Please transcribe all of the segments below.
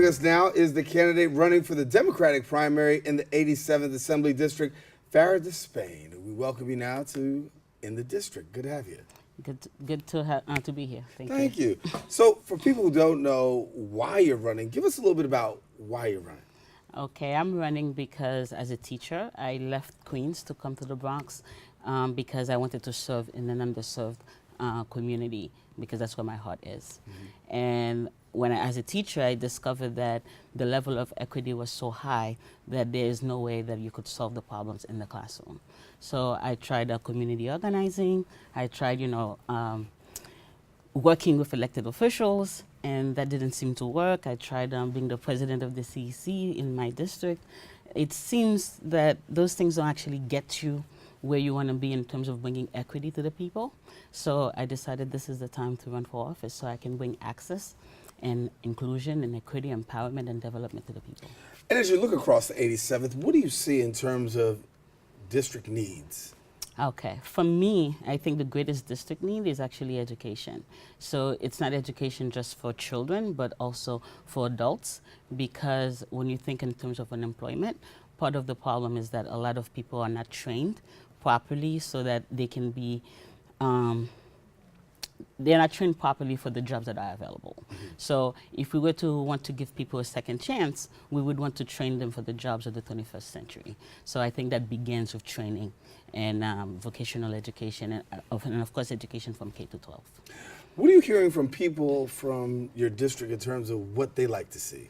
Joining us now is the candidate running for the Democratic primary in the 87th Assembly District, Farah Despeignes. We welcome you now to In the District. Good to have you. Good to be here. Thank you. So, for people who don't know why you're running, give us a little bit about why you're running. Okay, I'm running because as a teacher, I left Queens to come to the Bronx because I wanted to serve in an underserved community because that's where my heart is. And as a teacher, I discovered that the level of equity was so high that there is no way that you could solve the problems in the classroom. So I tried community organizing. I tried, working with elected officials, and that didn't seem to work. I tried being the president of the CEC in my district. It seems that those things don't actually get you where you want to be in terms of bringing equity to the people. So I decided this is the time to run for office so I can bring access and inclusion and equity, empowerment, and development to the people. And as you look across the 87th, what do you see in terms of district needs? Okay, for me, I think the greatest district need is actually education. So it's not education just for children, but also for adults, because when you think in terms of unemployment, part of the problem is that a lot of people are not trained properly so that they can be, they're not trained properly for the jobs that are available. So if we were to want to give people a second chance, we would want to train them for the jobs of the 21st century. So I think that begins with training and vocational education and of course education from K to 12. What are you hearing from people from your district in terms of what they like to see?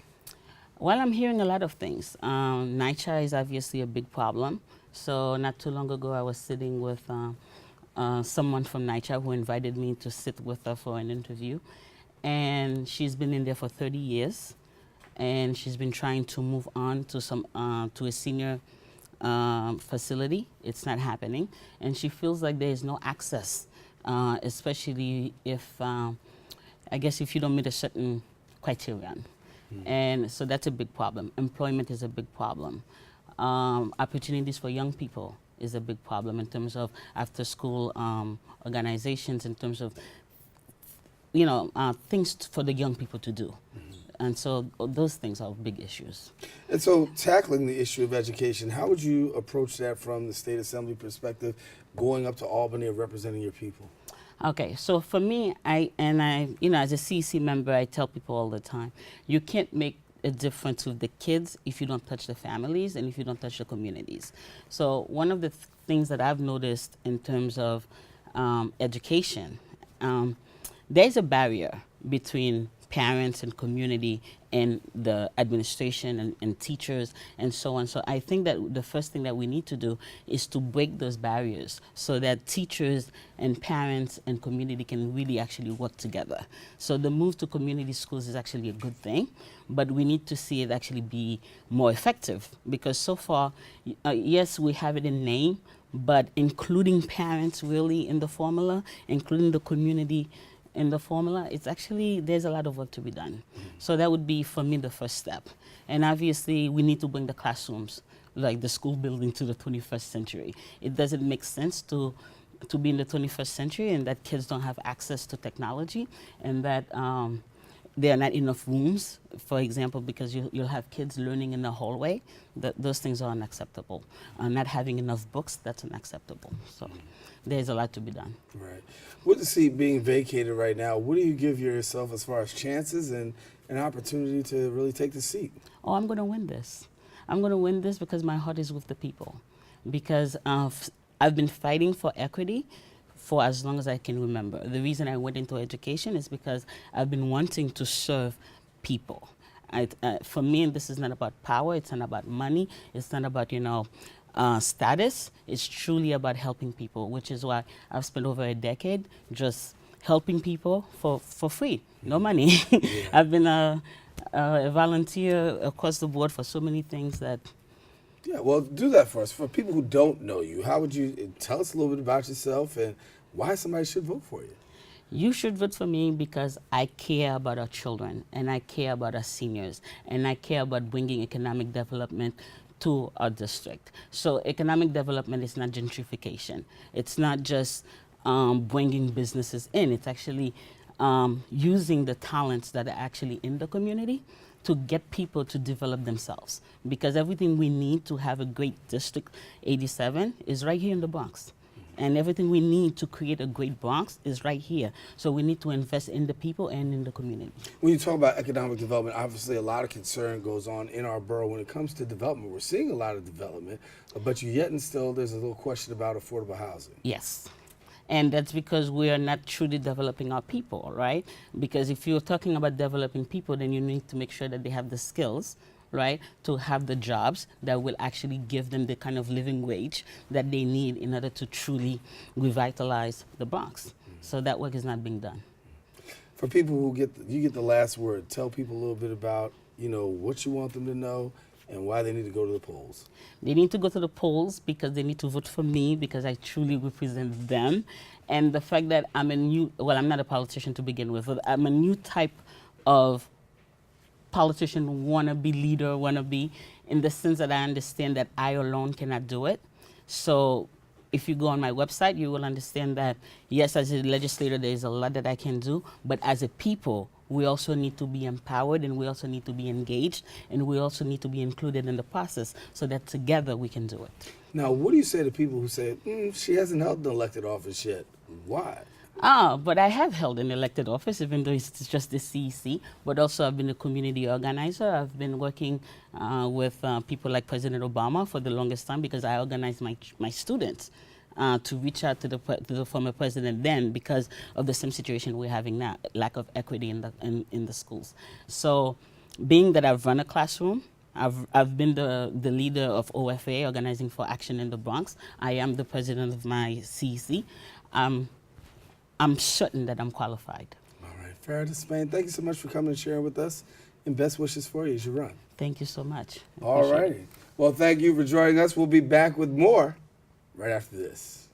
Well, I'm hearing a lot of things. NYCHA is obviously a big problem. So not too long ago, I was sitting with someone from NYCHA who invited me to sit with her for an interview. And she's been in there for 30 years. And she's been trying to move on to to a senior facility. It's not happening. And she feels like there is no access, especially if, I guess, if you don't meet a certain criterion. And so that's a big problem. Employment is a big problem. Opportunities for young people is a big problem in terms of after-school organizations, in terms of, things for the young people to do. And so those things are big issues. And so tackling the issue of education, how would you approach that from the state assembly perspective, going up to Albany and representing your people? Okay, so for me, as a CEC member, I tell people all the time, you can't make a difference with the kids if you don't touch the families and if you don't touch the communities. So one of the things that I've noticed in terms of education, there's a barrier between parents and community and the administration and teachers and so on. So I think that the first thing that we need to do is to break those barriers so that teachers and parents and community can really actually work together. So the move to community schools is actually a good thing, but we need to see it actually be more effective, because so far, yes, we have it in name, but including parents really in the formula, including the community in the formula, it's actually, there's a lot of work to be done. So that would be, for me, the first step. And obviously, we need to bring the classrooms, like the school building, to the 21st century. It doesn't make sense to be in the 21st century and that kids don't have access to technology, and that there are not enough rooms, for example, because you'll have kids learning in the hallway. Those things are unacceptable. Not having enough books, that's unacceptable. So there's a lot to be done. Right. With the seat being vacated right now, what do you give yourself as far as chances and an opportunity to really take the seat? Oh, I'm going to win this. I'm going to win this because my heart is with the people. Because I've been fighting for equity for as long as I can remember. The reason I went into education is because I've been wanting to serve people. For me, this is not about power, it's not about money, it's not about, status. It's truly about helping people, which is why I've spent over a decade just helping people for free, no money. Yeah. I've been a volunteer across the board for so many things that... Yeah, well, do that for us. For people who don't know you, how would you tell us a little bit about yourself and why somebody should vote for you? You should vote for me because I care about our children, and I care about our seniors, and I care about bringing economic development to our district. So economic development is not gentrification. It's not just bringing businesses in. It's actually using the talents that are actually in the community to get people to develop themselves, because everything we need to have a great District 87 is right here in the Bronx. And everything we need to create a great Bronx is right here. So we need to invest in the people and in the community. When you talk about economic development, obviously a lot of concern goes on in our borough when it comes to development. We're seeing a lot of development, but yet and still there's a little question about affordable housing. Yes. And that's because we are not truly developing our people, right? Because if you're talking about developing people, then you need to make sure that they have the skills, right, to have the jobs that will actually give them the kind of living wage that they need in order to truly revitalize the Bronx. So that work is not being done. For people who you get the last word, tell people a little bit about, what you want them to know and why they need to go to the polls. They need to go to the polls because they need to vote for me, because I truly represent them. And the fact that I'm I'm not a politician to begin with, but I'm a new type of politician, wannabe leader, wannabe, in the sense that I understand that I alone cannot do it. So if you go on my website, you will understand that, yes, as a legislator, there is a lot that I can do, but as a people, we also need to be empowered, and we also need to be engaged, and we also need to be included in the process so that together we can do it. Now, what do you say to people who say, she hasn't held an elected office yet? Why? But I have held an elected office, even though it's just the CEC, but also I've been a community organizer. I've been working with people like President Obama for the longest time, because I organized my students to reach out to the former president then, because of the same situation we're having now, lack of equity in the schools. So being that I've run a classroom, I've been the leader of OFA, Organizing for Action in the Bronx. I am the president of my CEC. I'm certain that I'm qualified. All right. Farah Despeignes, thank you so much for coming and sharing with us, and best wishes for you as you run. Thank you so much. All righty. Well, thank you for joining us. We'll be back with more right after this.